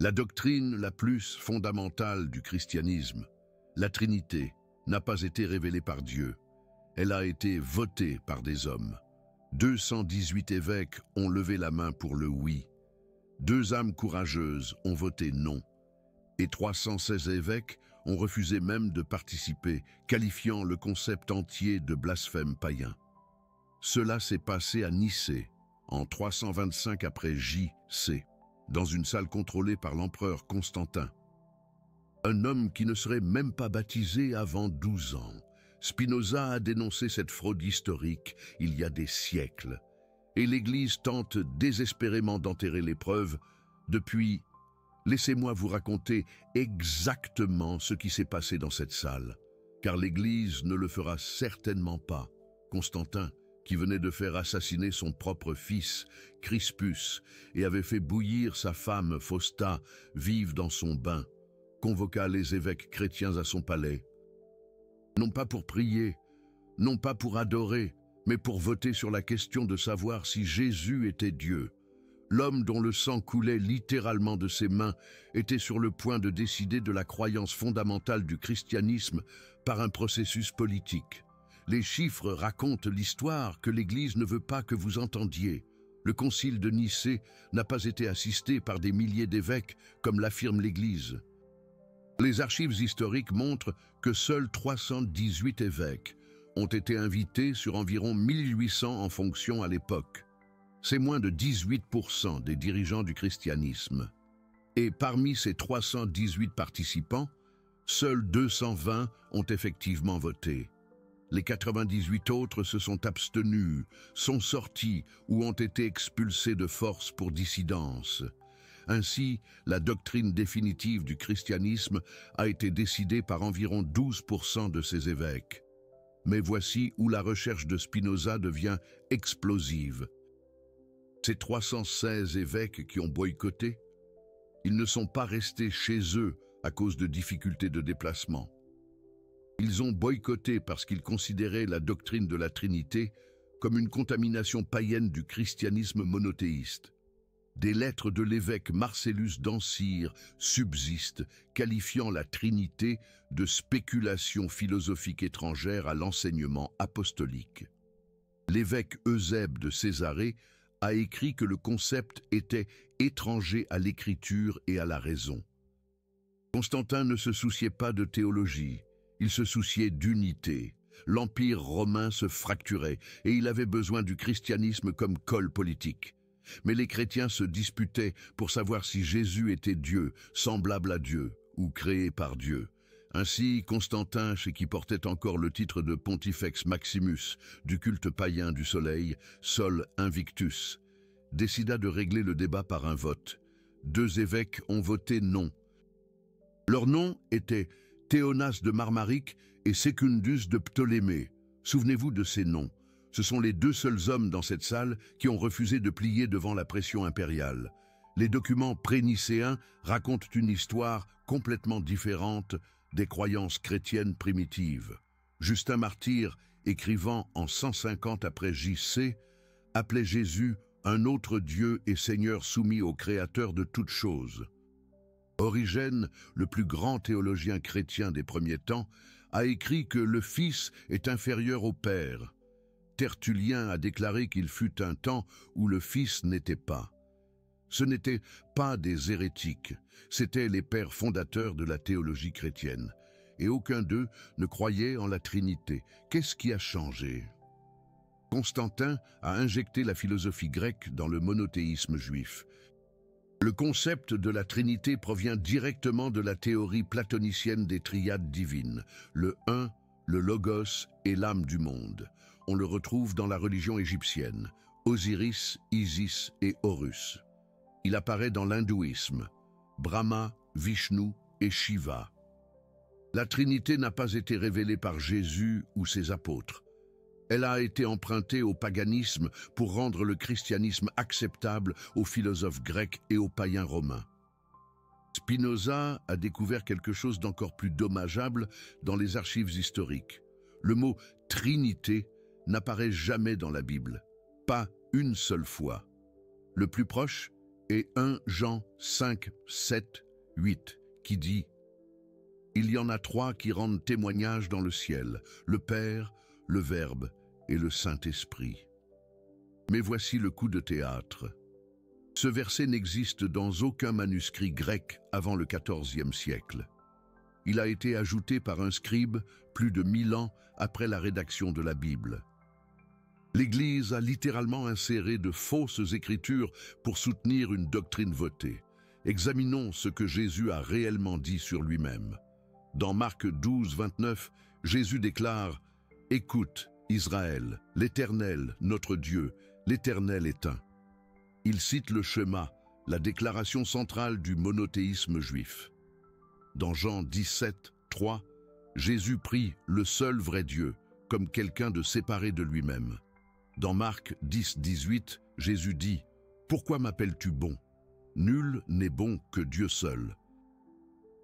La doctrine la plus fondamentale du christianisme, la Trinité, n'a pas été révélée par Dieu. Elle a été votée par des hommes. 218 évêques ont levé la main pour le oui. 2 âmes courageuses ont voté non. Et 316 évêques ont refusé même de participer, qualifiant le concept entier de blasphème païen. Cela s'est passé à Nicée, en 325 après J.C., dans une salle contrôlée par l'empereur Constantin. Un homme qui ne serait même pas baptisé avant 12 ans. Spinoza a dénoncé cette fraude historique il y a des siècles. Et l'Église tente désespérément d'enterrer les preuves. Depuis, laissez-moi vous raconter exactement ce qui s'est passé dans cette salle, car l'Église ne le fera certainement pas. Constantin, qui venait de faire assassiner son propre fils, Crispus, et avait fait bouillir sa femme, Fausta, vive dans son bain, convoqua les évêques chrétiens à son palais. Non pas pour prier, non pas pour adorer, mais pour voter sur la question de savoir si Jésus était Dieu. L'homme dont le sang coulait littéralement de ses mains était sur le point de décider de la croyance fondamentale du christianisme par un processus politique. Les chiffres racontent l'histoire que l'Église ne veut pas que vous entendiez. Le concile de Nicée n'a pas été assisté par des milliers d'évêques, comme l'affirme l'Église. Les archives historiques montrent que seuls 318 évêques ont été invités sur environ 1800 en fonction à l'époque. C'est moins de 18% des dirigeants du christianisme. Et parmi ces 318 participants, seuls 220 ont effectivement voté. Les 98 autres se sont abstenus, sont sortis ou ont été expulsés de force pour dissidence. Ainsi, la doctrine définitive du christianisme a été décidée par environ 12% de ces évêques. Mais voici où la recherche de Spinoza devient explosive. Ces 316 évêques qui ont boycotté, ils ne sont pas restés chez eux à cause de difficultés de déplacement. Ils ont boycotté parce qu'ils considéraient la doctrine de la Trinité comme une contamination païenne du christianisme monothéiste. Des lettres de l'évêque Marcellus d'Ancyre subsistent, qualifiant la Trinité de spéculation philosophique étrangère à l'enseignement apostolique. L'évêque Eusèbe de Césarée a écrit que le concept était étranger à l'écriture et à la raison. Constantin ne se souciait pas de théologie. Il se souciait d'unité. L'Empire romain se fracturait et il avait besoin du christianisme comme colle politique. Mais les chrétiens se disputaient pour savoir si Jésus était Dieu, semblable à Dieu, ou créé par Dieu. Ainsi, Constantin, chez qui portait encore le titre de Pontifex Maximus, du culte païen du soleil, Sol Invictus, décida de régler le débat par un vote. 2 évêques ont voté non. Leurs noms étaient Théonas de Marmarique et Secundus de Ptolémée. Souvenez-vous de ces noms. Ce sont les 2 seuls hommes dans cette salle qui ont refusé de plier devant la pression impériale. Les documents pré-nicéens racontent une histoire complètement différente des croyances chrétiennes primitives. Justin Martyr, écrivant en 150 après J.C., appelait Jésus un autre Dieu et Seigneur soumis au Créateur de toutes choses. Origène, le plus grand théologien chrétien des premiers temps, a écrit que le Fils est inférieur au Père. Tertullien a déclaré qu'il fut un temps où le Fils n'était pas. Ce n'étaient pas des hérétiques, c'étaient les pères fondateurs de la théologie chrétienne. Et aucun d'eux ne croyait en la Trinité. Qu'est-ce qui a changé? Constantin a injecté la philosophie grecque dans le monothéisme juif. Le concept de la Trinité provient directement de la théorie platonicienne des triades divines, le Un, le Logos et l'âme du monde. On le retrouve dans la religion égyptienne, Osiris, Isis et Horus. Il apparaît dans l'hindouisme, Brahma, Vishnu et Shiva. La Trinité n'a pas été révélée par Jésus ou ses apôtres. Elle a été empruntée au paganisme pour rendre le christianisme acceptable aux philosophes grecs et aux païens romains. Spinoza a découvert quelque chose d'encore plus dommageable dans les archives historiques. Le mot « Trinité » n'apparaît jamais dans la Bible, pas une seule fois. Le plus proche et 1 Jean 5, 7, 8, qui dit « Il y en a 3 qui rendent témoignage dans le ciel, le Père, le Verbe et le Saint-Esprit. » Mais voici le coup de théâtre. Ce verset n'existe dans aucun manuscrit grec avant le XIVe siècle. Il a été ajouté par un scribe plus de 1000 ans après la rédaction de la Bible. L'Église a littéralement inséré de fausses écritures pour soutenir une doctrine votée. Examinons ce que Jésus a réellement dit sur lui-même. Dans Marc 12, 29, Jésus déclare « Écoute, Israël, l'Éternel, notre Dieu, l'Éternel est un. » Il cite le Shema, la déclaration centrale du monothéisme juif. Dans Jean 17, 3, Jésus prie le seul vrai Dieu, comme quelqu'un de séparé de lui-même. Dans Marc 10, 18, Jésus dit « Pourquoi m'appelles-tu bon? Nul n'est bon que Dieu seul. »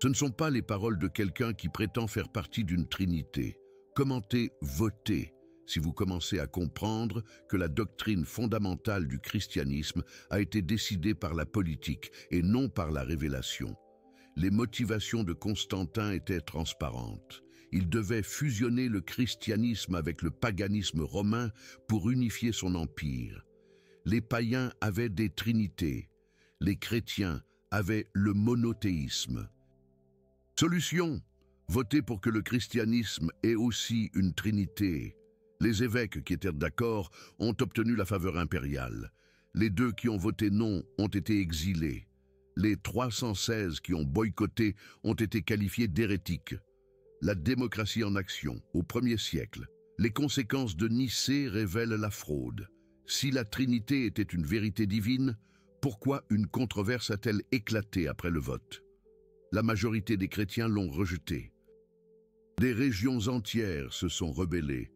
Ce ne sont pas les paroles de quelqu'un qui prétend faire partie d'une trinité. Commentez, votez, si vous commencez à comprendre que la doctrine fondamentale du christianisme a été décidée par la politique et non par la révélation. Les motivations de Constantin étaient transparentes. Il devait fusionner le christianisme avec le paganisme romain pour unifier son empire. Les païens avaient des trinités. Les chrétiens avaient le monothéisme. Solution: voter pour que le christianisme ait aussi une trinité. Les évêques qui étaient d'accord ont obtenu la faveur impériale. Les 2 qui ont voté non ont été exilés. Les 316 qui ont boycotté ont été qualifiés d'hérétiques. La démocratie en action, au 1er siècle. Les conséquences de Nicée révèlent la fraude. Si la Trinité était une vérité divine, pourquoi une controverse a-t-elle éclaté après le vote? La majorité des chrétiens l'ont rejeté. Des régions entières se sont rebellées.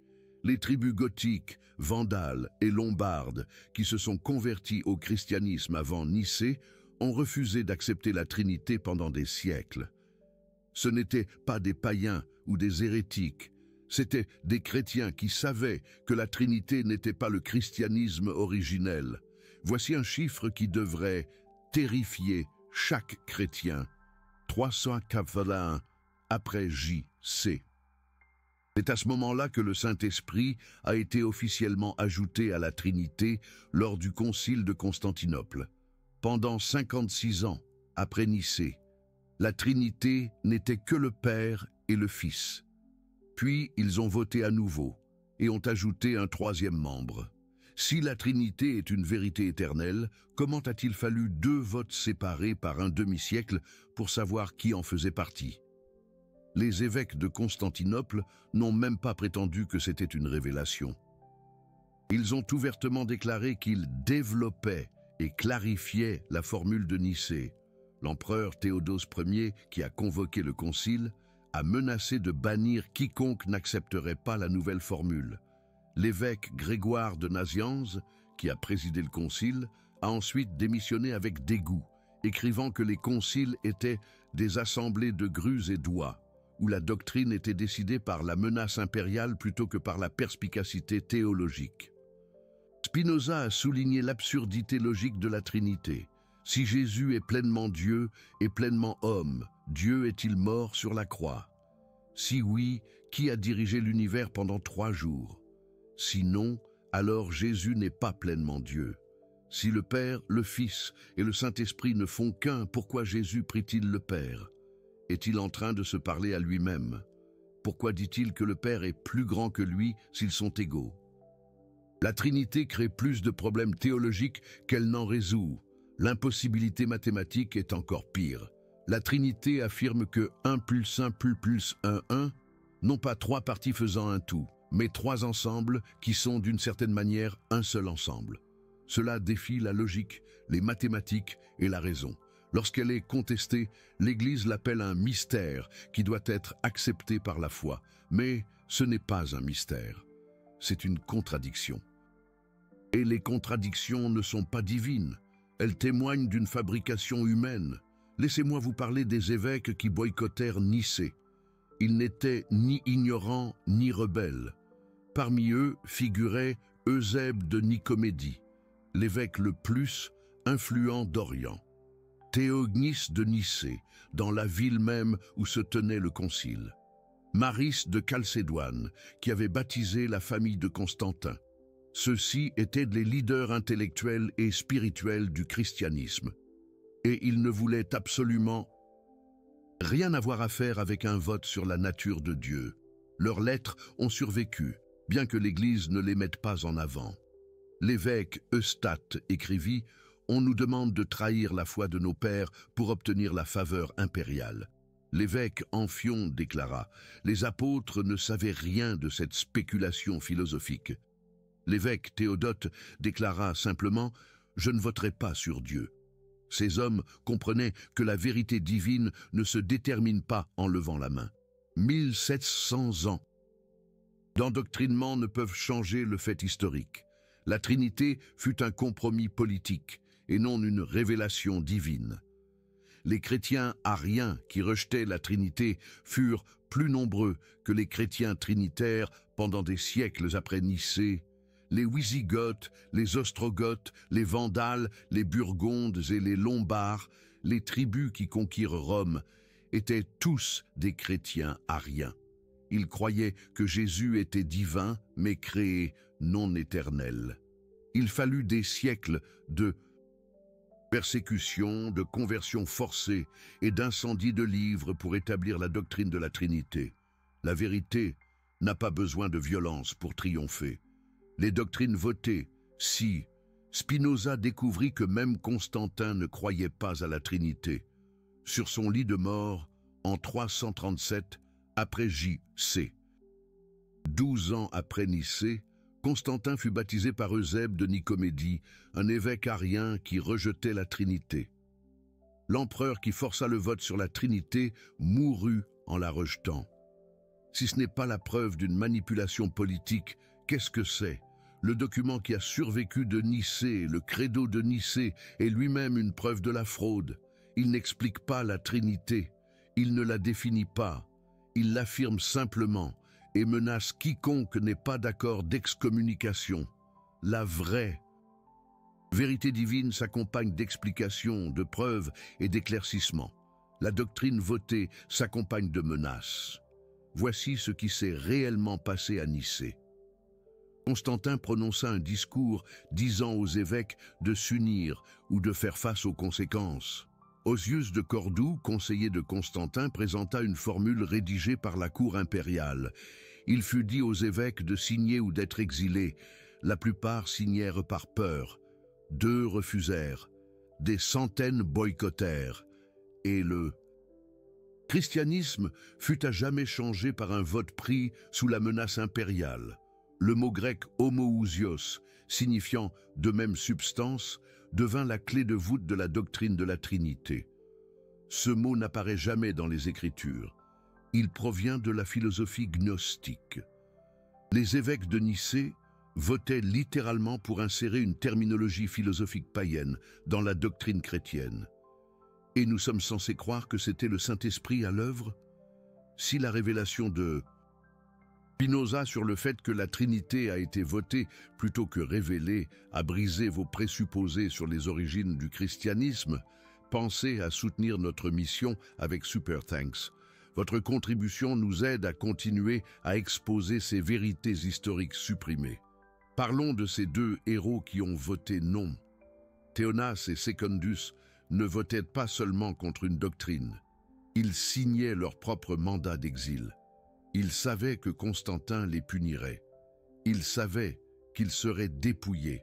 Les tribus gothiques, vandales et lombardes qui se sont converties au christianisme avant Nicée ont refusé d'accepter la Trinité pendant des siècles. Ce n'étaient pas des païens ou des hérétiques, c'étaient des chrétiens qui savaient que la Trinité n'était pas le christianisme originel. Voici un chiffre qui devrait terrifier chaque chrétien. 381 après J.C. C'est à ce moment-là que le Saint-Esprit a été officiellement ajouté à la Trinité lors du Concile de Constantinople. Pendant 56 ans, après Nicée, la Trinité n'était que le Père et le Fils. Puis ils ont voté à nouveau et ont ajouté un 3e membre. Si la Trinité est une vérité éternelle, comment a-t-il fallu 2 votes séparés par un demi-siècle pour savoir qui en faisait partie? Les évêques de Constantinople n'ont même pas prétendu que c'était une révélation. Ils ont ouvertement déclaré qu'ils développaient et clarifiaient la formule de Nicée. L'empereur Théodose Ier, qui a convoqué le concile, a menacé de bannir quiconque n'accepterait pas la nouvelle formule. L'évêque Grégoire de Nazianze, qui a présidé le concile, a ensuite démissionné avec dégoût, écrivant que les conciles étaient des assemblées de grues et d'oies, où la doctrine était décidée par la menace impériale plutôt que par la perspicacité théologique. Spinoza a souligné l'absurdité logique de la Trinité. Si Jésus est pleinement Dieu et pleinement homme, Dieu est-il mort sur la croix? Si oui, qui a dirigé l'univers pendant 3 jours? Si non, alors Jésus n'est pas pleinement Dieu. Si le Père, le Fils et le Saint-Esprit ne font qu'un, pourquoi Jésus prie-t-il le Père? Est-il en train de se parler à lui-même? Pourquoi dit-il que le Père est plus grand que lui s'ils sont égaux? La Trinité crée plus de problèmes théologiques qu'elle n'en résout. L'impossibilité mathématique est encore pire. La Trinité affirme que 1 plus 1 plus 1, 1, non pas 3 parties faisant un tout, mais 3 ensembles qui sont d'une certaine manière un seul ensemble. Cela défie la logique, les mathématiques et la raison. Lorsqu'elle est contestée, l'Église l'appelle un mystère qui doit être accepté par la foi. Mais ce n'est pas un mystère, c'est une contradiction. Et les contradictions ne sont pas divines, elles témoignent d'une fabrication humaine. Laissez-moi vous parler des évêques qui boycottèrent Nicée. Ils n'étaient ni ignorants ni rebelles. Parmi eux figurait Eusèbe de Nicomédie, l'évêque le plus influent d'Orient. Théognis de Nicée, dans la ville même où se tenait le concile. Maris de Chalcédoine, qui avait baptisé la famille de Constantin. Ceux-ci étaient les leaders intellectuels et spirituels du christianisme. Et ils ne voulaient absolument rien avoir à faire avec un vote sur la nature de Dieu. Leurs lettres ont survécu, bien que l'Église ne les mette pas en avant. L'évêque Eustate écrivit « On nous demande de trahir la foi de nos pères pour obtenir la faveur impériale ». L'évêque Amphion déclara « Les apôtres ne savaient rien de cette spéculation philosophique ». L'évêque Théodote déclara simplement « Je ne voterai pas sur Dieu ». Ces hommes comprenaient que la vérité divine ne se détermine pas en levant la main. 1700 ans d'endoctrinement ne peuvent changer le fait historique. La Trinité fut un compromis politique et non une révélation divine. Les chrétiens ariens qui rejetaient la Trinité furent plus nombreux que les chrétiens trinitaires pendant des siècles après Nicée. Les Wisigoths, les Ostrogoths, les Vandales, les Burgondes et les Lombards, les tribus qui conquirent Rome, étaient tous des chrétiens ariens. Ils croyaient que Jésus était divin, mais créé, non éternel. Il fallut des siècles de persécutions, de conversions forcées et d'incendies de livres pour établir la doctrine de la Trinité. La vérité n'a pas besoin de violence pour triompher. Les doctrines votées, si Spinoza découvrit que même Constantin ne croyait pas à la Trinité. Sur son lit de mort, en 337, après J.C. 12 ans après Nicée, Constantin fut baptisé par Eusèbe de Nicomédie, un évêque arien qui rejetait la Trinité. L'empereur qui força le vote sur la Trinité mourut en la rejetant. Si ce n'est pas la preuve d'une manipulation politique, qu'est-ce que c'est? Le document qui a survécu de Nicée, le credo de Nicée, est lui-même une preuve de la fraude. Il n'explique pas la Trinité, il ne la définit pas, il l'affirme simplement et menace quiconque n'est pas d'accord d'excommunication. La vraie vérité divine s'accompagne d'explications, de preuves et d'éclaircissements. La doctrine votée s'accompagne de menaces. Voici ce qui s'est réellement passé à Nicée. Constantin prononça un discours disant aux évêques de s'unir ou de faire face aux conséquences. Osius de Cordoue, conseiller de Constantin, présenta une formule rédigée par la cour impériale. Il fut dit aux évêques de signer ou d'être exilés. La plupart signèrent par peur. 2 refusèrent. Des centaines boycottèrent. Et le christianisme fut à jamais changé par un vote pris sous la menace impériale. Le mot grec homoousios, signifiant de même substance, devint la clé de voûte de la doctrine de la Trinité. Ce mot n'apparaît jamais dans les Écritures. Il provient de la philosophie gnostique. Les évêques de Nicée votaient littéralement pour insérer une terminologie philosophique païenne dans la doctrine chrétienne. Et nous sommes censés croire que c'était le Saint-Esprit à l'œuvre? Si la révélation de Spinoza sur le fait que la Trinité a été votée plutôt que révélée a brisé vos présupposés sur les origines du christianisme, pensez à soutenir notre mission avec Super Thanks. Votre contribution nous aide à continuer à exposer ces vérités historiques supprimées. Parlons de ces 2 héros qui ont voté non. Théonas et Secundus ne votaient pas seulement contre une doctrine. Ils signaient leur propre mandat d'exil. Ils savaient que Constantin les punirait. Ils savaient qu'ils seraient dépouillés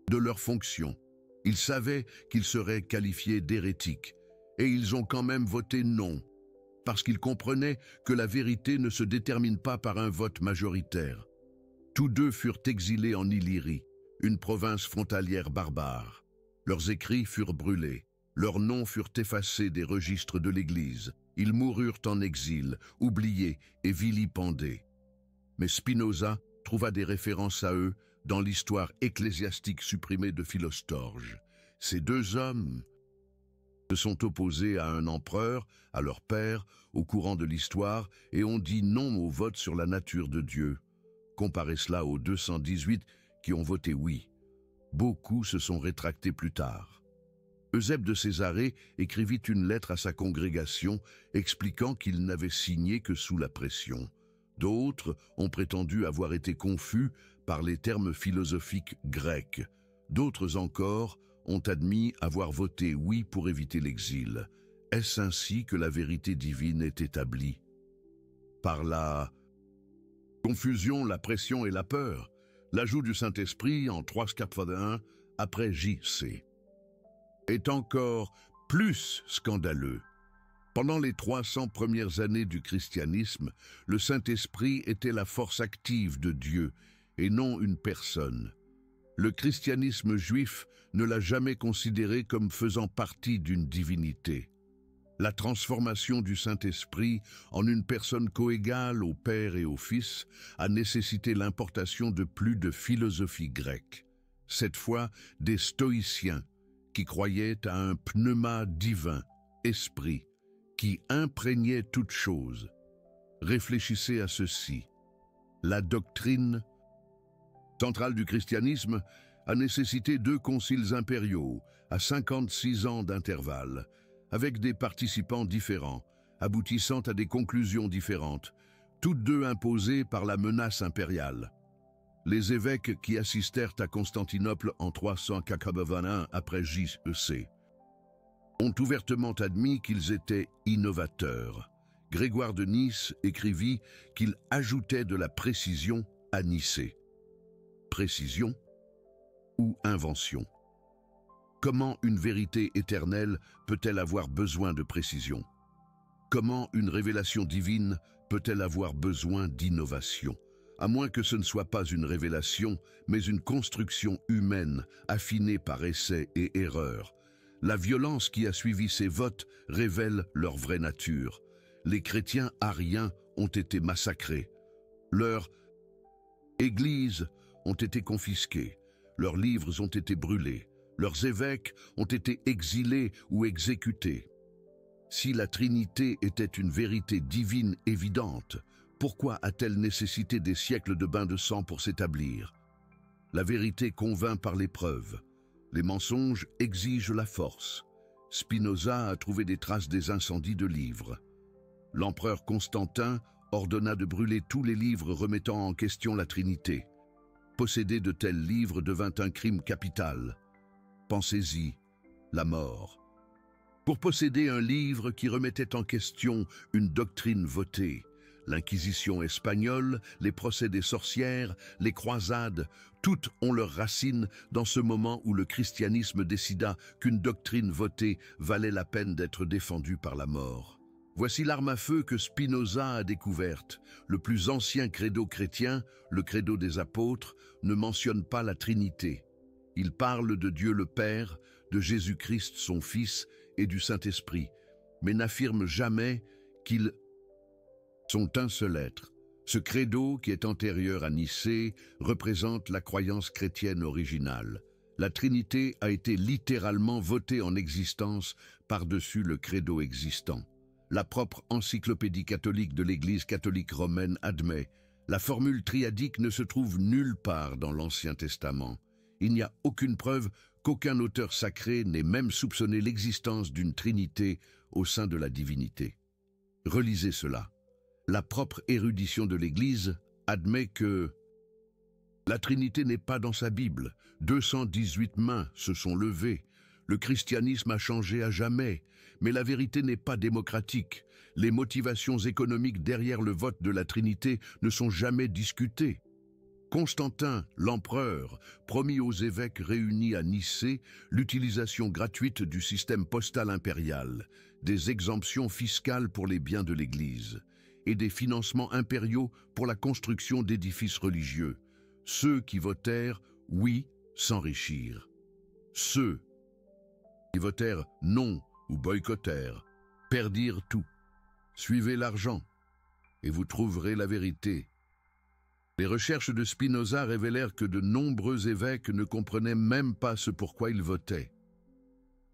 de leurs fonctions. Ils savaient qu'ils seraient qualifiés d'hérétiques. Et ils ont quand même voté non, parce qu'ils comprenaient que la vérité ne se détermine pas par un vote majoritaire. Tous 2 furent exilés en Illyrie, une province frontalière barbare. Leurs écrits furent brûlés. Leurs noms furent effacés des registres de l'Église. Ils moururent en exil, oubliés et vilipendés. Mais Spinoza trouva des références à eux dans l'histoire ecclésiastique supprimée de Philostorge. Ces 2 hommes se sont opposés à un empereur, à leur père, au courant de l'histoire, et ont dit non au vote sur la nature de Dieu. Comparez cela aux 218 qui ont voté oui. Beaucoup se sont rétractés plus tard. Eusèbe de Césarée écrivit une lettre à sa congrégation expliquant qu'il n'avait signé que sous la pression. D'autres ont prétendu avoir été confus par les termes philosophiques grecs. D'autres encore ont admis avoir voté oui pour éviter l'exil. Est-ce ainsi que la vérité divine est établie? Par la confusion, la pression et la peur, l'ajout du Saint-Esprit en 3:1 après JC est encore plus scandaleux. Pendant les 300 premières années du christianisme, le Saint-Esprit était la force active de Dieu et non une personne. Le christianisme juif ne l'a jamais considéré comme faisant partie d'une divinité. La transformation du Saint-Esprit en une personne coégale au Père et au Fils a nécessité l'importation de plus de philosophie grecque. Cette fois, des stoïciens qui croyaient à un pneuma divin, esprit, qui imprégnait toute chose. Réfléchissez à ceci. La doctrine centrale du christianisme a nécessité 2 conciles impériaux à 56 ans d'intervalle, avec des participants différents, aboutissant à des conclusions différentes, toutes 2 imposées par la menace impériale. Les évêques qui assistèrent à Constantinople en 381 après JC ont ouvertement admis qu'ils étaient innovateurs. Grégoire de Nice écrivit qu'il ajoutait de la précision à Nicée. Précision ou invention? Comment une vérité éternelle peut-elle avoir besoin de précision? Comment une révélation divine peut-elle avoir besoin d'innovation? À moins que ce ne soit pas une révélation, mais une construction humaine affinée par essai et erreur. La violence qui a suivi ces votes révèle leur vraie nature. Les chrétiens ariens ont été massacrés. Leurs églises ont été confisquées. Leurs livres ont été brûlés. Leurs évêques ont été exilés ou exécutés. Si la Trinité était une vérité divine évidente, pourquoi a-t-elle nécessité des siècles de bains de sang pour s'établir? La vérité convainc par l'épreuve. Les mensonges exigent la force. Spinoza a trouvé des traces des incendies de livres. L'empereur Constantin ordonna de brûler tous les livres remettant en question la Trinité. Posséder de tels livres devint un crime capital. Pensez-y, la mort. Pour posséder un livre qui remettait en question une doctrine votée, l'Inquisition espagnole, les procès des sorcières, les croisades, toutes ont leurs racines dans ce moment où le christianisme décida qu'une doctrine votée valait la peine d'être défendue par la mort. Voici l'arme à feu que Spinoza a découverte. Le plus ancien credo chrétien, le credo des apôtres, ne mentionne pas la Trinité. Il parle de Dieu le Père, de Jésus-Christ son Fils et du Saint-Esprit, mais n'affirme jamais qu'ils sont un seul être. Ce credo, qui est antérieur à Nicée, représente la croyance chrétienne originale. La Trinité a été littéralement votée en existence par-dessus le credo existant. La propre encyclopédie catholique de l'Église catholique romaine admet « La formule triadique ne se trouve nulle part dans l'Ancien Testament. Il n'y a aucune preuve qu'aucun auteur sacré n'ait même soupçonné l'existence d'une Trinité au sein de la divinité. » Relisez cela. La propre érudition de l'Église admet que la Trinité n'est pas dans sa Bible. 218 mains se sont levées. Le christianisme a changé à jamais, mais la vérité n'est pas démocratique. Les motivations économiques derrière le vote de la Trinité ne sont jamais discutées. Constantin, l'empereur, promit aux évêques réunis à Nicée l'utilisation gratuite du système postal impérial, des exemptions fiscales pour les biens de l'Église et des financements impériaux pour la construction d'édifices religieux. Ceux qui votèrent « oui » s'enrichirent. Ceux qui votèrent « non » ou boycottèrent perdirent tout. Suivez l'argent et vous trouverez la vérité. Les recherches de Spinoza révélèrent que de nombreux évêques ne comprenaient même pas ce pourquoi ils votaient.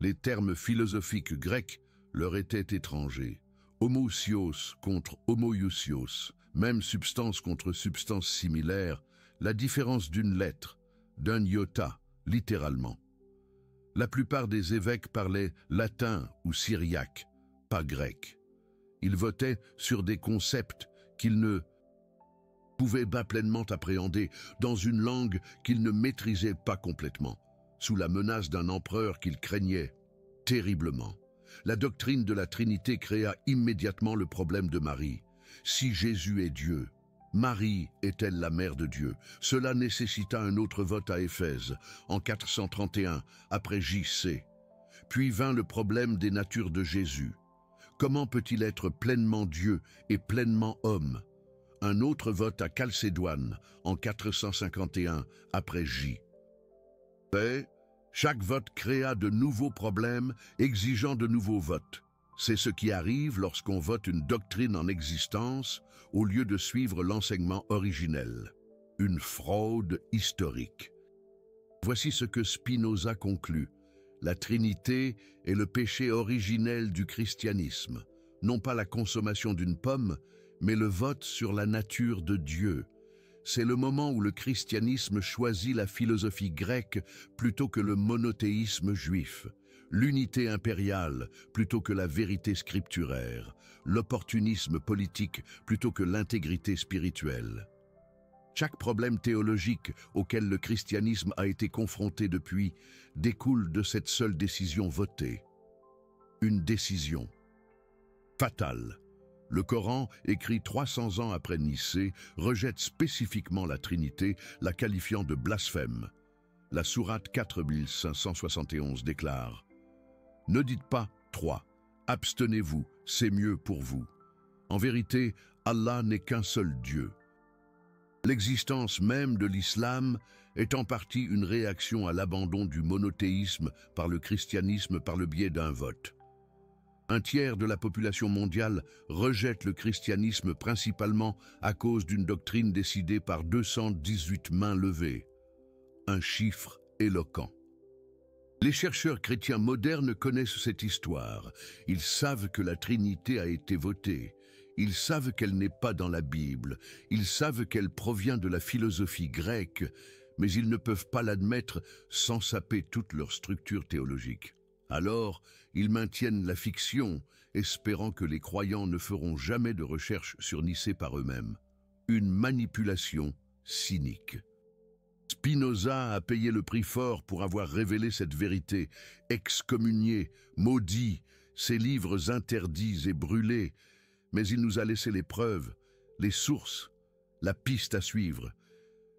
Les termes philosophiques grecs leur étaient étrangers. Homousios contre homoiousios, même substance contre substance similaire, la différence d'une lettre, d'un iota, littéralement. La plupart des évêques parlaient latin ou syriaque, pas grec. Ils votaient sur des concepts qu'ils ne pouvaient pas pleinement appréhender dans une langue qu'ils ne maîtrisaient pas complètement, sous la menace d'un empereur qu'ils craignaient terriblement. La doctrine de la Trinité créa immédiatement le problème de Marie. Si Jésus est Dieu, Marie est-elle la mère de Dieu? Cela nécessita un autre vote à Éphèse, en 431, après J.C. Puis vint le problème des natures de Jésus. Comment peut-il être pleinement Dieu et pleinement homme? Un autre vote à Chalcédoine, en 451, après J. Chaque vote créa de nouveaux problèmes exigeant de nouveaux votes. C'est ce qui arrive lorsqu'on vote une doctrine en existence au lieu de suivre l'enseignement originel. Une fraude historique. Voici ce que Spinoza conclut. La Trinité est le péché originel du christianisme, non pas la consommation d'une pomme, mais le vote sur la nature de Dieu. C'est le moment où le christianisme choisit la philosophie grecque plutôt que le monothéisme juif, l'unité impériale plutôt que la vérité scripturaire, l'opportunisme politique plutôt que l'intégrité spirituelle. Chaque problème théologique auquel le christianisme a été confronté depuis découle de cette seule décision votée. Une décision fatale. Le Coran, écrit 300 ans après Nicée, rejette spécifiquement la Trinité, la qualifiant de blasphème. La sourate 4571 déclare « Ne dites pas « 3 ». Abstenez-vous, c'est mieux pour vous. En vérité, Allah n'est qu'un seul Dieu. » L'existence même de l'islam est en partie une réaction à l'abandon du monothéisme par le christianisme par le biais d'un vote. Un tiers de la population mondiale rejette le christianisme principalement à cause d'une doctrine décidée par 218 mains levées. Un chiffre éloquent. Les chercheurs chrétiens modernes connaissent cette histoire. Ils savent que la Trinité a été votée. Ils savent qu'elle n'est pas dans la Bible. Ils savent qu'elle provient de la philosophie grecque, mais ils ne peuvent pas l'admettre sans saper toute leur structure théologique. Alors, ils maintiennent la fiction, espérant que les croyants ne feront jamais de recherche sur Nicée par eux-mêmes. Une manipulation cynique. Spinoza a payé le prix fort pour avoir révélé cette vérité, excommunié, maudit, ses livres interdits et brûlés, mais il nous a laissé les preuves, les sources, la piste à suivre.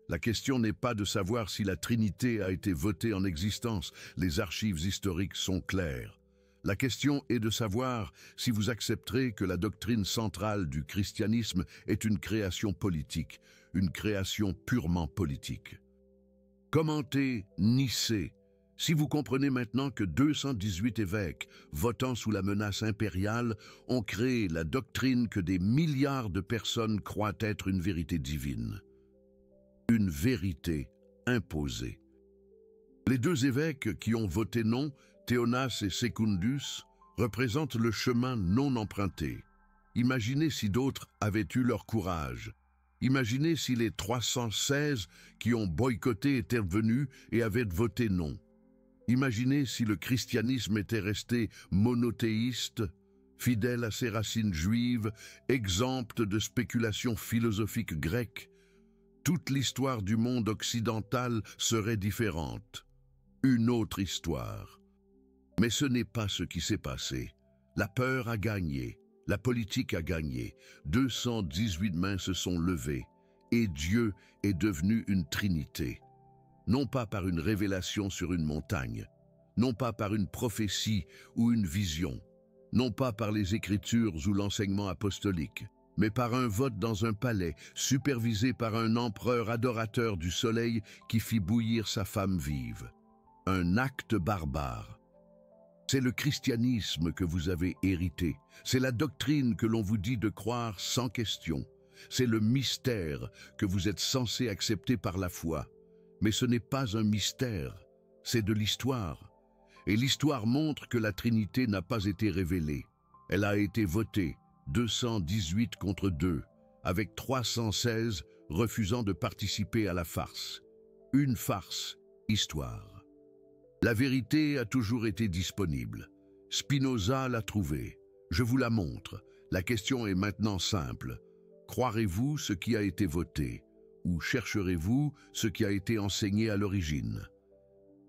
La question n'est pas de savoir si la Trinité a été votée en existence, les archives historiques sont claires. La question est de savoir si vous accepterez que la doctrine centrale du christianisme est une création politique, une création purement politique. Commentez Nicée. Si vous comprenez maintenant que 218 évêques, votant sous la menace impériale, ont créé la doctrine que des milliards de personnes croient être une vérité divine. Une vérité imposée. Les deux évêques qui ont voté non, Théonas et Secundus, représentent le chemin non emprunté. Imaginez si d'autres avaient eu leur courage. Imaginez si les 316 qui ont boycotté étaient venus et avaient voté non. Imaginez si le christianisme était resté monothéiste, fidèle à ses racines juives, exempt de spéculations philosophiques grecques. Toute l'histoire du monde occidental serait différente. Une autre histoire. Mais ce n'est pas ce qui s'est passé. La peur a gagné, la politique a gagné, 218 mains se sont levées, et Dieu est devenu une trinité. Non pas par une révélation sur une montagne, non pas par une prophétie ou une vision, non pas par les Écritures ou l'enseignement apostolique, mais par un vote dans un palais, supervisé par un empereur adorateur du soleil qui fit bouillir sa femme vive. Un acte barbare. C'est le christianisme que vous avez hérité. C'est la doctrine que l'on vous dit de croire sans question. C'est le mystère que vous êtes censé accepter par la foi. Mais ce n'est pas un mystère, c'est de l'histoire. Et l'histoire montre que la Trinité n'a pas été révélée. Elle a été votée, 218 contre 2, avec 316 refusant de participer à la farce. Une farce, histoire. La vérité a toujours été disponible. Spinoza l'a trouvée. Je vous la montre. La question est maintenant simple. Croirez-vous ce qui a été voté, ou chercherez-vous ce qui a été enseigné à l'origine?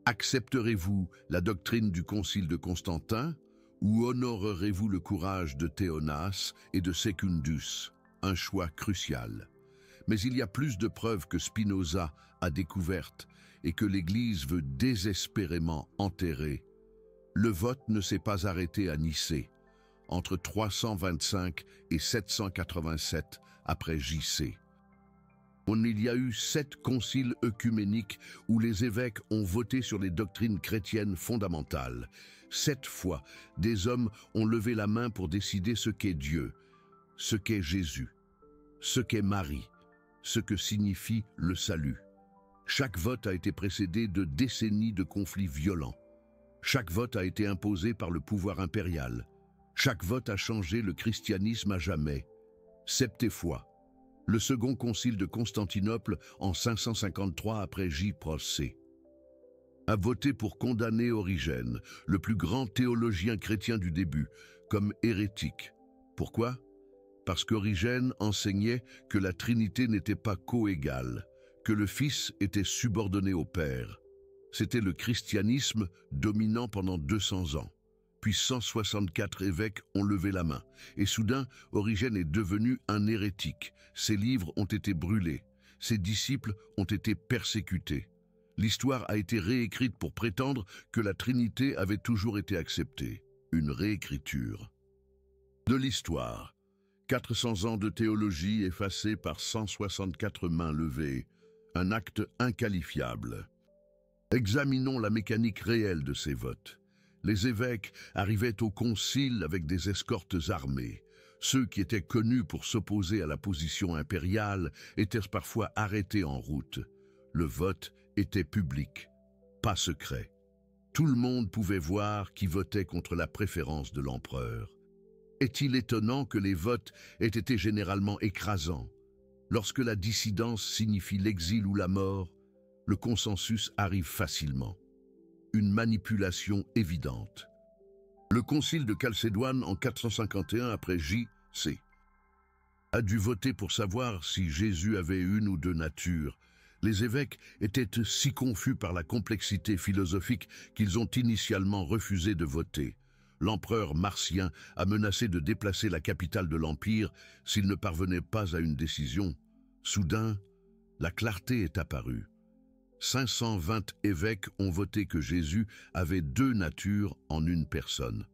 Accepterez-vous la doctrine du Concile de Constantin, ou honorerez-vous le courage de Théonas et de Secundus? Un choix crucial. Mais il y a plus de preuves que Spinoza a découvertes et que l'Église veut désespérément enterrer. Le vote ne s'est pas arrêté à Nicée, entre 325 et 787 après J.C. Il y a eu 7 conciles œcuméniques où les évêques ont voté sur les doctrines chrétiennes fondamentales. 7 fois, des hommes ont levé la main pour décider ce qu'est Dieu, ce qu'est Jésus, ce qu'est Marie, ce que signifie le salut. Chaque vote a été précédé de décennies de conflits violents. Chaque vote a été imposé par le pouvoir impérial. Chaque vote a changé le christianisme à jamais. 7 fois. Le second concile de Constantinople en 553 après J.C. a voté pour condamner Origène, le plus grand théologien chrétien du début, comme hérétique. Pourquoi? Parce qu'Origène enseignait que la Trinité n'était pas coégale, que le Fils était subordonné au Père. C'était le christianisme dominant pendant 200 ans. Puis 164 évêques ont levé la main. Et soudain, Origène est devenu un hérétique. Ses livres ont été brûlés. Ses disciples ont été persécutés. L'histoire a été réécrite pour prétendre que la Trinité avait toujours été acceptée. Une réécriture. De l'histoire. 400 ans de théologie effacés par 164 mains levées. Un acte inqualifiable. Examinons la mécanique réelle de ces votes. Les évêques arrivaient au concile avec des escortes armées. Ceux qui étaient connus pour s'opposer à la position impériale étaient parfois arrêtés en route. Le vote était public, pas secret. Tout le monde pouvait voir qui votait contre la préférence de l'empereur. Est-il étonnant que les votes aient été généralement écrasants? Lorsque la dissidence signifie l'exil ou la mort, le consensus arrive facilement. Une manipulation évidente. Le concile de Chalcédoine en 451 après J.C. a dû voter pour savoir si Jésus avait une ou deux natures. Les évêques étaient si confus par la complexité philosophique qu'ils ont initialement refusé de voter. L'empereur Marcien a menacé de déplacer la capitale de l'Empire s'il ne parvenait pas à une décision. Soudain, la clarté est apparue. 520 évêques ont voté que Jésus avait 2 natures en une personne.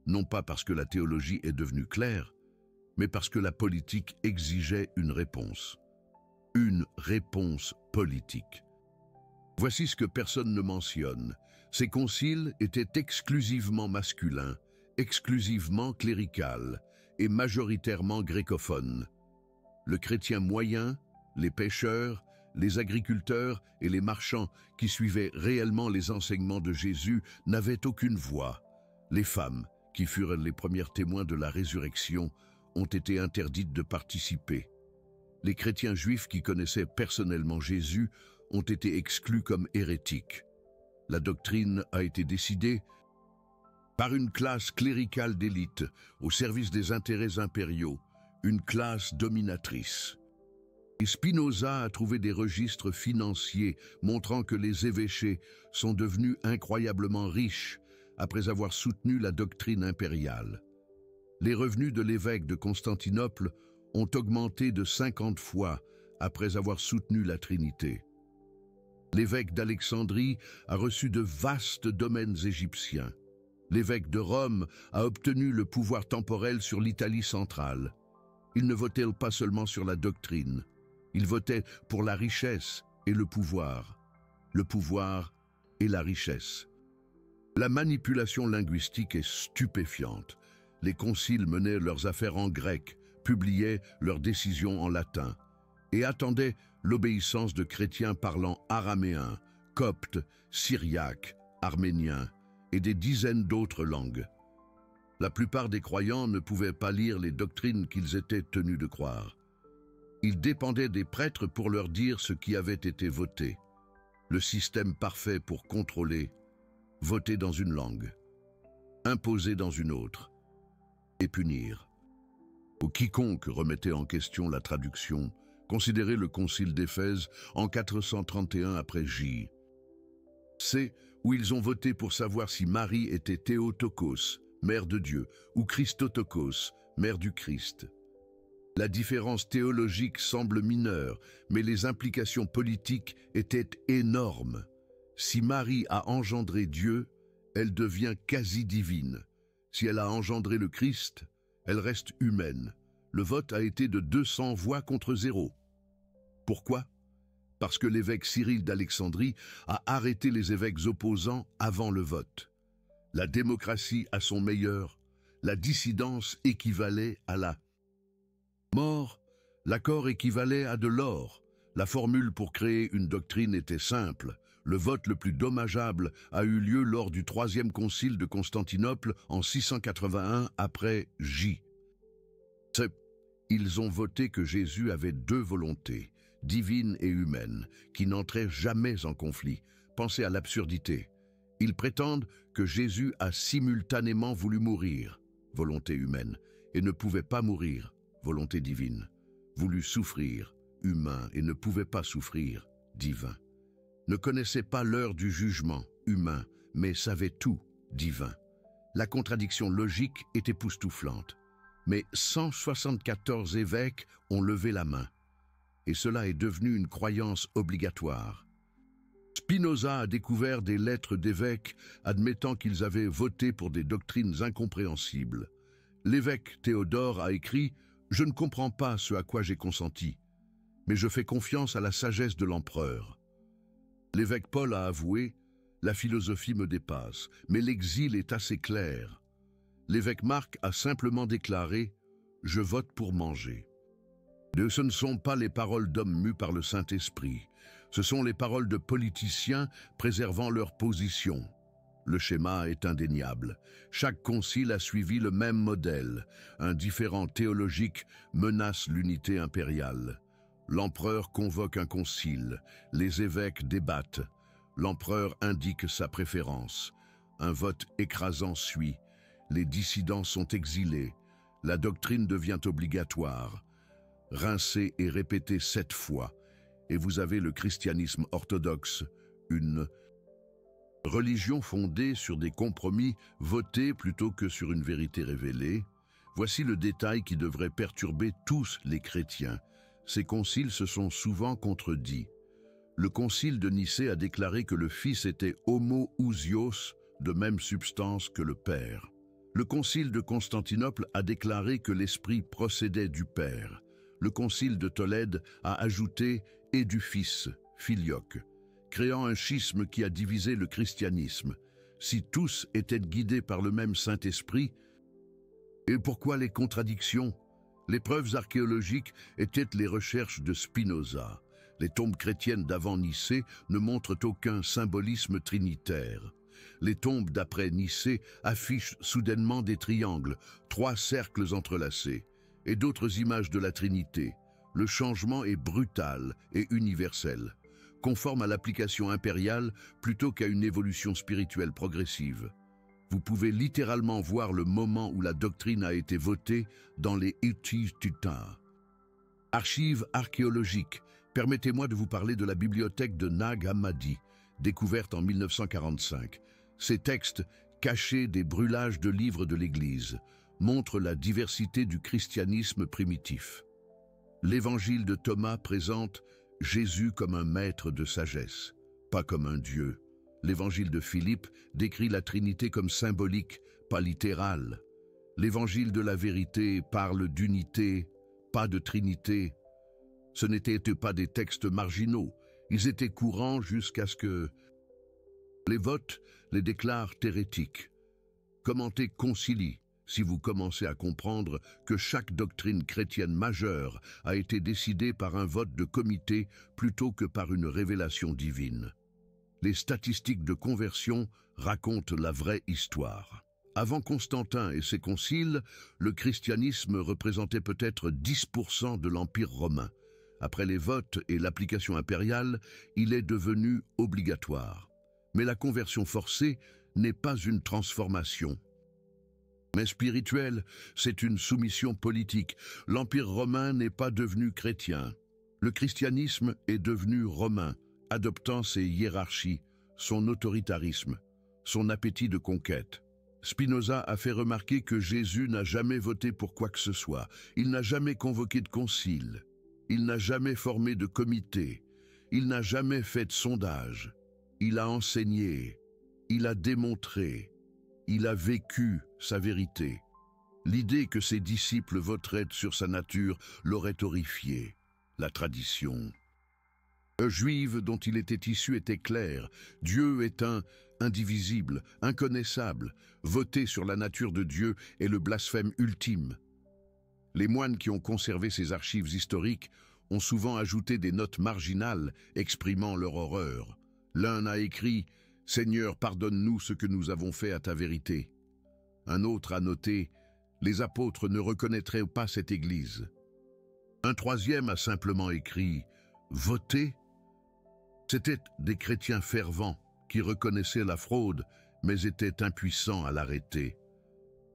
Non pas parce que la théologie est devenue claire, mais parce que la politique exigeait une réponse. Une réponse politique. Voici ce que personne ne mentionne. Ces conciles étaient exclusivement masculins, exclusivement cléricales et majoritairement grécophones. Le chrétien moyen, les pêcheurs, les agriculteurs et les marchands qui suivaient réellement les enseignements de Jésus n'avaient aucune voix. Les femmes, qui furent les premières témoins de la résurrection, ont été interdites de participer. Les chrétiens juifs qui connaissaient personnellement Jésus ont été exclus comme hérétiques. La doctrine a été décidée par une classe cléricale d'élite au service des intérêts impériaux, une classe dominatrice. Et Spinoza a trouvé des registres financiers montrant que les évêchés sont devenus incroyablement riches après avoir soutenu la doctrine impériale. Les revenus de l'évêque de Constantinople ont augmenté de 50 fois après avoir soutenu la Trinité. L'évêque d'Alexandrie a reçu de vastes domaines égyptiens. L'évêque de Rome a obtenu le pouvoir temporel sur l'Italie centrale. Il ne votait pas seulement sur la doctrine. Il votait pour la richesse et le pouvoir et la richesse. La manipulation linguistique est stupéfiante. Les conciles menaient leurs affaires en grec, publiaient leurs décisions en latin et attendaient l'obéissance de chrétiens parlant araméen, copte, syriaque, arménien et des dizaines d'autres langues. La plupart des croyants ne pouvaient pas lire les doctrines qu'ils étaient tenus de croire. Ils dépendaient des prêtres pour leur dire ce qui avait été voté. Le système parfait pour contrôler voter dans une langue, imposer dans une autre, et punir. Ou quiconque remettait en question la traduction, considérez le concile d'Éphèse en 431 après J. C'est où ils ont voté pour savoir si Marie était Théotokos, mère de Dieu, ou Christotokos, mère du Christ. La différence théologique semble mineure, mais les implications politiques étaient énormes. Si Marie a engendré Dieu, elle devient quasi divine. Si elle a engendré le Christ, elle reste humaine. Le vote a été de 200 voix contre 0. Pourquoi? Parce que l'évêque Cyril d'Alexandrie a arrêté les évêques opposants avant le vote. La démocratie à son meilleur, la dissidence équivalait à la mort, l'accord équivalait à de l'or. La formule pour créer une doctrine était simple. Le vote le plus dommageable a eu lieu lors du troisième concile de Constantinople en 681 après J. Ils ont voté que Jésus avait deux volontés, divine et humaine, qui n'entraient jamais en conflit. Pensez à l'absurdité. Ils prétendent que Jésus a simultanément voulu mourir, volonté humaine, et ne pouvait pas mourir, volonté divine, voulu souffrir, humain, et ne pouvait pas souffrir, divin. Ne connaissait pas l'heure du jugement, humain, mais savait tout, divin. La contradiction logique est époustouflante. Mais 174 évêques ont levé la main, et cela est devenu une croyance obligatoire. Spinoza a découvert des lettres d'évêques admettant qu'ils avaient voté pour des doctrines incompréhensibles. L'évêque Théodore a écrit « Je ne comprends pas ce à quoi j'ai consenti, mais je fais confiance à la sagesse de l'empereur. » L'évêque Paul a avoué « La philosophie me dépasse, mais l'exil est assez clair. » L'évêque Marc a simplement déclaré « Je vote pour manger ». Ce ne sont pas les paroles d'hommes mus par le Saint-Esprit, ce sont les paroles de politiciens préservant leur position. Le schéma est indéniable. Chaque concile a suivi le même modèle. Un différend théologique menace l'unité impériale. L'empereur convoque un concile, les évêques débattent. L'empereur indique sa préférence. Un vote écrasant suit. Les dissidents sont exilés. La doctrine devient obligatoire. Rincée et répétée 7 fois. Et vous avez le christianisme orthodoxe, une religion fondée sur des compromis votés plutôt que sur une vérité révélée. Voici le détail qui devrait perturber tous les chrétiens. Ces conciles se sont souvent contredits. Le concile de Nicée a déclaré que le Fils était homoousios, de même substance que le Père. Le concile de Constantinople a déclaré que l'Esprit procédait du Père. Le concile de Tolède a ajouté « et du Fils », filioque, créant un schisme qui a divisé le christianisme. Si tous étaient guidés par le même Saint-Esprit, et pourquoi les contradictions? Les preuves archéologiques étaient les recherches de Spinoza. Les tombes chrétiennes d'avant Nicée ne montrent aucun symbolisme trinitaire. Les tombes d'après Nicée affichent soudainement des triangles, 3 cercles entrelacés, et d'autres images de la Trinité. Le changement est brutal et universel, conforme à l'application impériale plutôt qu'à une évolution spirituelle progressive. Vous pouvez littéralement voir le moment où la doctrine a été votée dans les Utituta. Archives archéologiques. Permettez-moi de vous parler de la bibliothèque de Nag Hammadi, découverte en 1945. Ces textes, cachés des brûlages de livres de l'Église, montrent la diversité du christianisme primitif. L'évangile de Thomas présente Jésus comme un maître de sagesse, pas comme un Dieu. L'évangile de Philippe décrit la Trinité comme symbolique, pas littérale. L'évangile de la vérité parle d'unité, pas de Trinité. Ce n'étaient pas des textes marginaux, ils étaient courants jusqu'à ce que les votes les déclarent hérétiques. Commentez Concili, si vous commencez à comprendre que chaque doctrine chrétienne majeure a été décidée par un vote de comité plutôt que par une révélation divine. Les statistiques de conversion racontent la vraie histoire. Avant Constantin et ses conciles, le christianisme représentait peut-être 10% de l'Empire romain. Après les votes et l'application impériale, il est devenu obligatoire. Mais la conversion forcée n'est pas une transformation. Mais spirituelle, c'est une soumission politique. L'Empire romain n'est pas devenu chrétien. Le christianisme est devenu romain, adoptant ses hiérarchies, son autoritarisme, son appétit de conquête. Spinoza a fait remarquer que Jésus n'a jamais voté pour quoi que ce soit. Il n'a jamais convoqué de concile. Il n'a jamais formé de comité. Il n'a jamais fait de sondage. Il a enseigné. Il a démontré. Il a vécu sa vérité. L'idée que ses disciples voteraient sur sa nature l'aurait horrifié. La tradition juive dont il était issu était claire. Dieu est indivisible, inconnaissable. Voter sur la nature de Dieu est le blasphème ultime. Les moines qui ont conservé ces archives historiques ont souvent ajouté des notes marginales exprimant leur horreur. L'un a écrit « Seigneur, pardonne-nous ce que nous avons fait à ta vérité ». Un autre a noté « Les apôtres ne reconnaîtraient pas cette Église ». Un troisième a simplement écrit « Voter ». C'étaient des chrétiens fervents qui reconnaissaient la fraude, mais étaient impuissants à l'arrêter.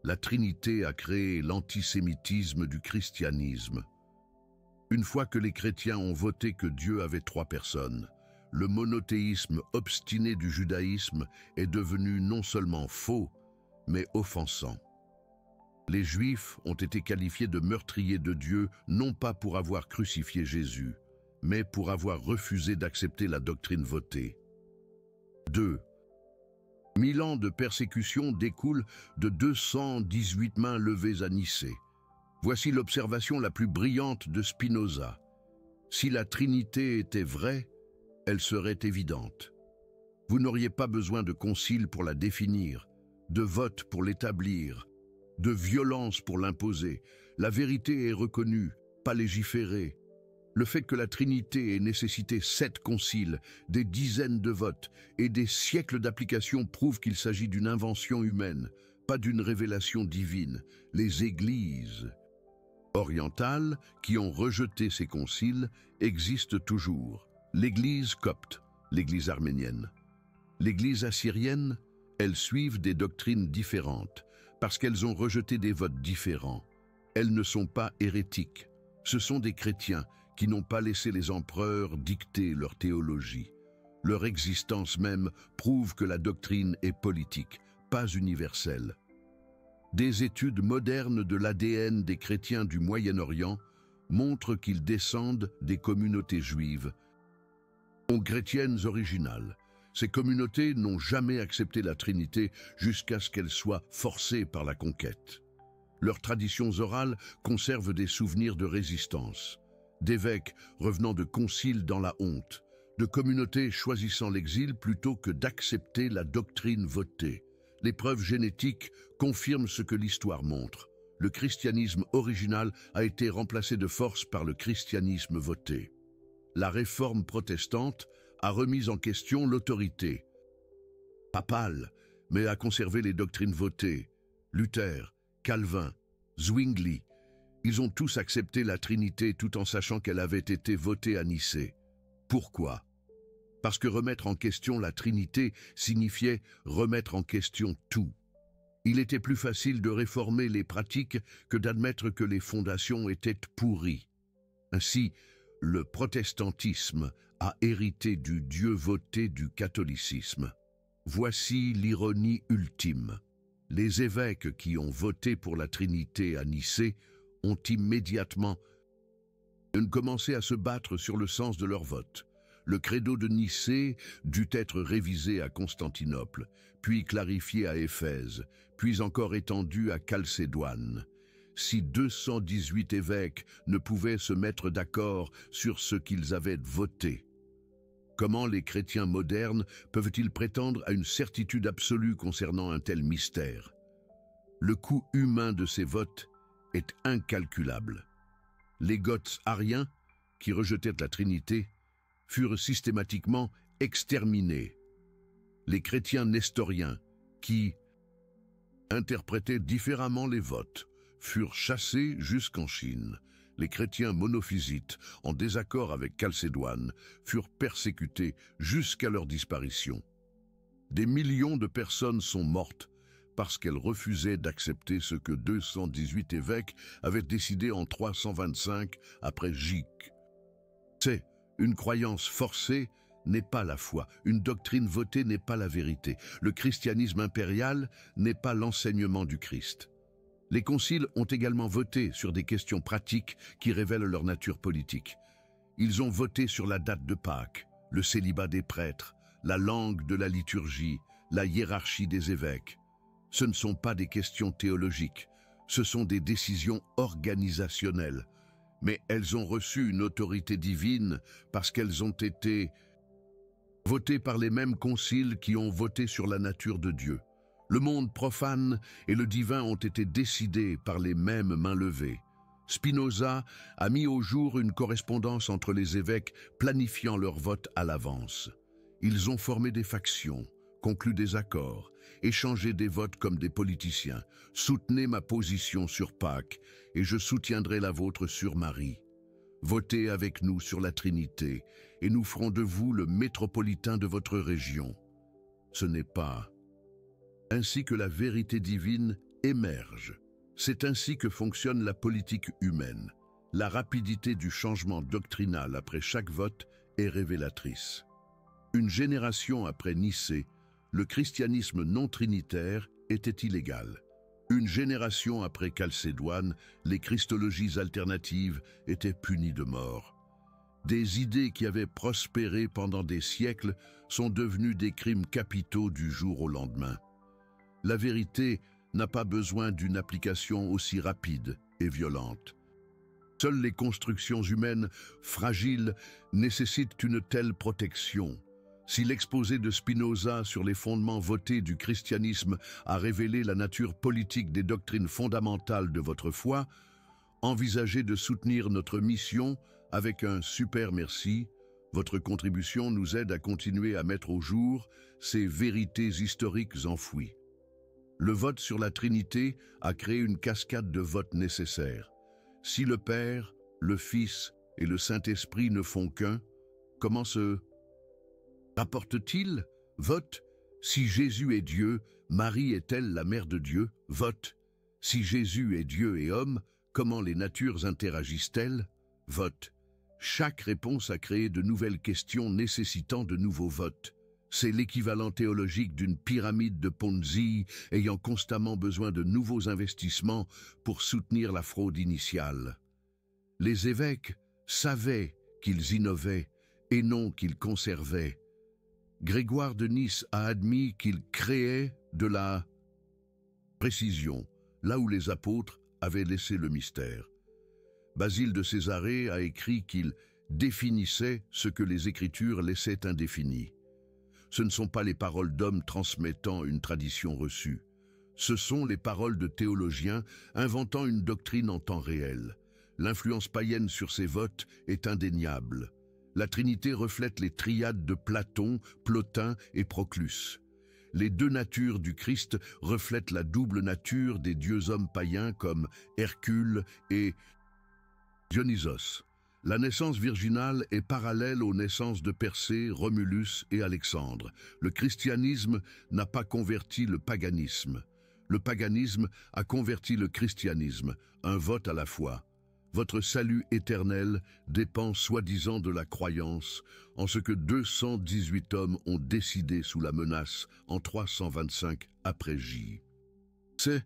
La Trinité a créé l'antisémitisme du christianisme. Une fois que les chrétiens ont voté que Dieu avait trois personnes, le monothéisme obstiné du judaïsme est devenu non seulement faux, mais offensant. Les Juifs ont été qualifiés de meurtriers de Dieu, non pas pour avoir crucifié Jésus, mais pour avoir refusé d'accepter la doctrine votée. 2. 1000 ans de persécution découlent de 218 mains levées à Nicée. Voici l'observation la plus brillante de Spinoza. Si la Trinité était vraie, elle serait évidente. Vous n'auriez pas besoin de concile pour la définir, de vote pour l'établir, de violence pour l'imposer. La vérité est reconnue, pas légiférée. Le fait que la Trinité ait nécessité 7 conciles, des dizaines de votes et des siècles d'application prouve qu'il s'agit d'une invention humaine, pas d'une révélation divine. Les églises orientales qui ont rejeté ces conciles existent toujours. L'Église copte, l'Église arménienne. L'Église assyrienne, elles suivent des doctrines différentes, parce qu'elles ont rejeté des votes différents. Elles ne sont pas hérétiques. Ce sont des chrétiens qui n'ont pas laissé les empereurs dicter leur théologie. Leur existence même prouve que la doctrine est politique, pas universelle. Des études modernes de l'ADN des chrétiens du Moyen-Orient montrent qu'ils descendent des communautés juives ou chrétiennes originales. Ces communautés n'ont jamais accepté la Trinité jusqu'à ce qu'elle soit forcée par la conquête. Leurs traditions orales conservent des souvenirs de résistance, d'évêques revenant de conciles dans la honte, de communautés choisissant l'exil plutôt que d'accepter la doctrine votée. Les preuves génétiques confirment ce que l'histoire montre. Le christianisme original a été remplacé de force par le christianisme voté. La réforme protestante a remis en question l'autorité papale, mais a conservé les doctrines votées. Luther, Calvin, Zwingli, ils ont tous accepté la Trinité tout en sachant qu'elle avait été votée à Nicée. Pourquoi? Parce que remettre en question la Trinité signifiait remettre en question tout. Il était plus facile de réformer les pratiques que d'admettre que les fondations étaient pourries. Ainsi, le protestantisme a hérité du Dieu voté du catholicisme. Voici l'ironie ultime. Les évêques qui ont voté pour la Trinité à Nicée ont immédiatement commencé à se battre sur le sens de leur vote. Le credo de Nicée dut être révisé à Constantinople, puis clarifié à Éphèse, puis encore étendu à Chalcédoine. Si 218 évêques ne pouvaient se mettre d'accord sur ce qu'ils avaient voté, comment les chrétiens modernes peuvent-ils prétendre à une certitude absolue concernant un tel mystère? Le coût humain de ces votes est incalculable. Les Goths ariens, qui rejetaient la Trinité, furent systématiquement exterminés. Les chrétiens nestoriens, qui interprétaient différemment les votes, furent chassés jusqu'en Chine. Les chrétiens monophysites, en désaccord avec Chalcédoine, furent persécutés jusqu'à leur disparition. Des millions de personnes sont mortes parce qu'elles refusaient d'accepter ce que 218 évêques avaient décidé en 325 après Gic. C'est une croyance forcée n'est pas la foi, une doctrine votée n'est pas la vérité, le christianisme impérial n'est pas l'enseignement du Christ. Les conciles ont également voté sur des questions pratiques qui révèlent leur nature politique. Ils ont voté sur la date de Pâques, le célibat des prêtres, la langue de la liturgie, la hiérarchie des évêques. Ce ne sont pas des questions théologiques, ce sont des décisions organisationnelles. Mais elles ont reçu une autorité divine parce qu'elles ont été votées par les mêmes conciles qui ont voté sur la nature de Dieu. Le monde profane et le divin ont été décidés par les mêmes mains levées. Spinoza a mis au jour une correspondance entre les évêques planifiant leur vote à l'avance. Ils ont formé des factions, conclu des accords, échangé des votes comme des politiciens. Soutenez ma position sur Pâques et je soutiendrai la vôtre sur Marie. Votez avec nous sur la Trinité et nous ferons de vous le métropolitain de votre région. Ce n'est pas ainsi que la vérité divine émerge. C'est ainsi que fonctionne la politique humaine. La rapidité du changement doctrinal après chaque vote est révélatrice. Une génération après Nicée, le christianisme non trinitaire était illégal. Une génération après Chalcédoine, les christologies alternatives étaient punies de mort. Des idées qui avaient prospéré pendant des siècles sont devenues des crimes capitaux du jour au lendemain. La vérité n'a pas besoin d'une application aussi rapide et violente. Seules les constructions humaines fragiles nécessitent une telle protection. Si l'exposé de Spinoza sur les fondements votés du christianisme a révélé la nature politique des doctrines fondamentales de votre foi, envisagez de soutenir notre mission avec un super merci. Votre contribution nous aide à continuer à mettre au jour ces vérités historiques enfouies. Le vote sur la Trinité a créé une cascade de votes nécessaires. Si le Père, le Fils et le Saint-Esprit ne font qu'un, comment se rapporte-t-il? Vote. Si Jésus est Dieu, Marie est-elle la mère de Dieu? Vote. Si Jésus est Dieu et homme, comment les natures interagissent-elles? Vote. Chaque réponse a créé de nouvelles questions nécessitant de nouveaux votes. C'est l'équivalent théologique d'une pyramide de Ponzi ayant constamment besoin de nouveaux investissements pour soutenir la fraude initiale. Les évêques savaient qu'ils innovaient et non qu'ils conservaient. Grégoire de Nice a admis qu'ils créaient de la précision, là où les apôtres avaient laissé le mystère. Basile de Césarée a écrit qu'il définissait ce que les Écritures laissaient indéfini. Ce ne sont pas les paroles d'hommes transmettant une tradition reçue. Ce sont les paroles de théologiens inventant une doctrine en temps réel. L'influence païenne sur ces votes est indéniable. La Trinité reflète les triades de Platon, Plotin et Proclus. Les deux natures du Christ reflètent la double nature des dieux-hommes païens comme Hercule et Dionysos. La naissance virginale est parallèle aux naissances de Persée, Romulus et Alexandre. Le christianisme n'a pas converti le paganisme. Le paganisme a converti le christianisme, un vote à la fois. Votre salut éternel dépend soi-disant de la croyance en ce que 218 hommes ont décidé sous la menace en 325 après J. C'est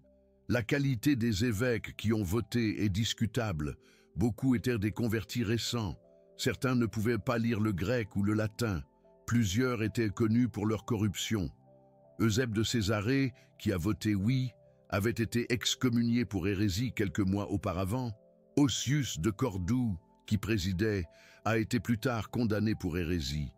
la qualité des évêques qui ont voté est discutable. Beaucoup étaient des convertis récents. Certains ne pouvaient pas lire le grec ou le latin. Plusieurs étaient connus pour leur corruption. Eusèbe de Césarée, qui a voté oui, avait été excommunié pour hérésie quelques mois auparavant. Ossius de Cordoue, qui présidait, a été plus tard condamné pour hérésie.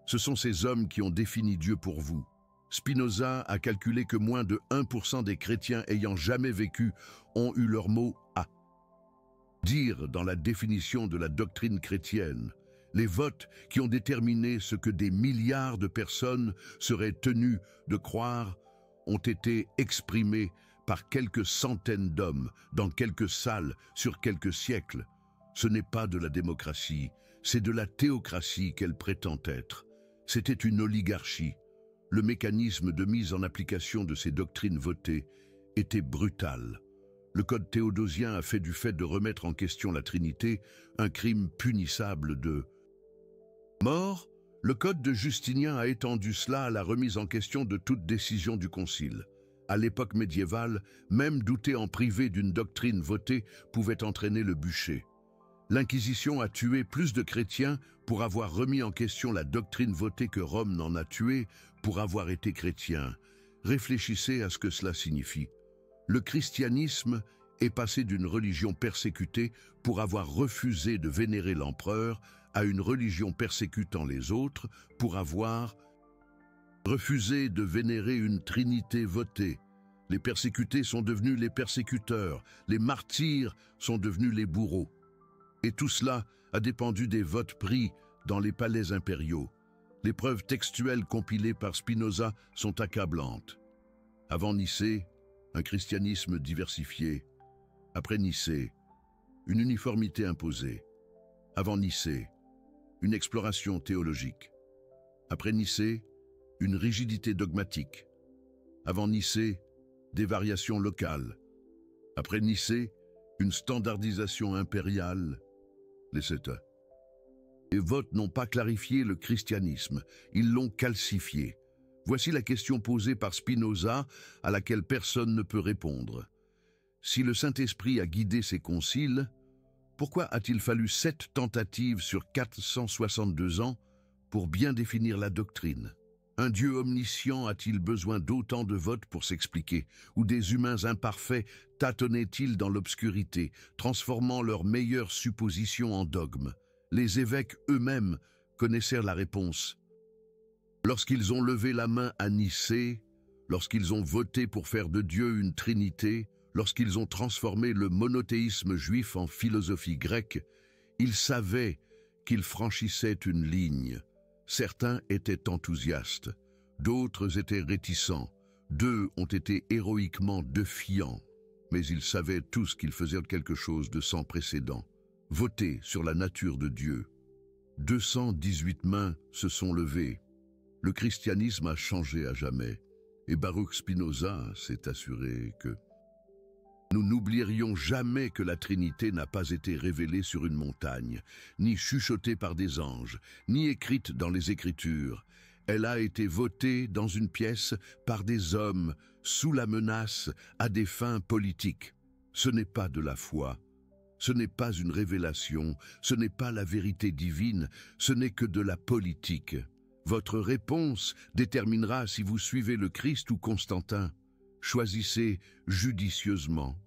Ce sont ces hommes qui ont défini Dieu pour vous. Spinoza a calculé que moins de 1% des chrétiens ayant jamais vécu ont eu leur mot à dire dans la définition de la doctrine chrétienne. Les votes qui ont déterminé ce que des milliards de personnes seraient tenues de croire ont été exprimés par quelques centaines d'hommes, dans quelques salles, sur quelques siècles. Ce n'est pas de la démocratie, c'est de la théocratie qu'elle prétend être. C'était une oligarchie. Le mécanisme de mise en application de ces doctrines votées était brutal. Le code théodosien a fait du fait de remettre en question la Trinité un crime punissable de mort. Le code de Justinien a étendu cela à la remise en question de toute décision du Concile. À l'époque médiévale, même douter en privé d'une doctrine votée pouvait entraîner le bûcher. L'Inquisition a tué plus de chrétiens pour avoir remis en question la doctrine votée que Rome n'en a tué pour avoir été chrétien. Réfléchissez à ce que cela signifie. Le christianisme est passé d'une religion persécutée pour avoir refusé de vénérer l'empereur à une religion persécutant les autres pour avoir refusé de vénérer une trinité votée. Les persécutés sont devenus les persécuteurs, les martyrs sont devenus les bourreaux. Et tout cela a dépendu des votes pris dans les palais impériaux. Les preuves textuelles compilées par Spinoza sont accablantes. Avant Nicée, un christianisme diversifié. Après Nicée, une uniformité imposée. Avant Nicée, une exploration théologique. Après Nicée, une rigidité dogmatique. Avant Nicée, des variations locales. Après Nicée, une standardisation impériale. Les Céta. Les votes n'ont pas clarifié le christianisme, ils l'ont calcifié. Voici la question posée par Spinoza à laquelle personne ne peut répondre. Si le Saint-Esprit a guidé ces conciles, pourquoi a-t-il fallu 7 tentatives sur 462 ans pour bien définir la doctrine? Un Dieu omniscient a-t-il besoin d'autant de votes pour s'expliquer? Ou des humains imparfaits tâtonnaient-ils dans l'obscurité, transformant leurs meilleures suppositions en dogmes? Les évêques eux-mêmes connaissaient la réponse. Lorsqu'ils ont levé la main à Nicée, lorsqu'ils ont voté pour faire de Dieu une trinité, lorsqu'ils ont transformé le monothéisme juif en philosophie grecque, ils savaient qu'ils franchissaient une ligne. Certains étaient enthousiastes, d'autres étaient réticents, 2 ont été héroïquement défiants, mais ils savaient tous qu'ils faisaient quelque chose de sans précédent, voter sur la nature de Dieu. 218 mains se sont levées. Le christianisme a changé à jamais, et Baruch Spinoza s'est assuré que nous n'oublierions jamais que la Trinité n'a pas été révélée sur une montagne, ni chuchotée par des anges, ni écrite dans les Écritures. Elle a été votée dans une pièce par des hommes, sous la menace, à des fins politiques. Ce n'est pas de la foi, ce n'est pas une révélation, ce n'est pas la vérité divine, ce n'est que de la politique. Votre réponse déterminera si vous suivez le Christ ou Constantin. Choisissez judicieusement.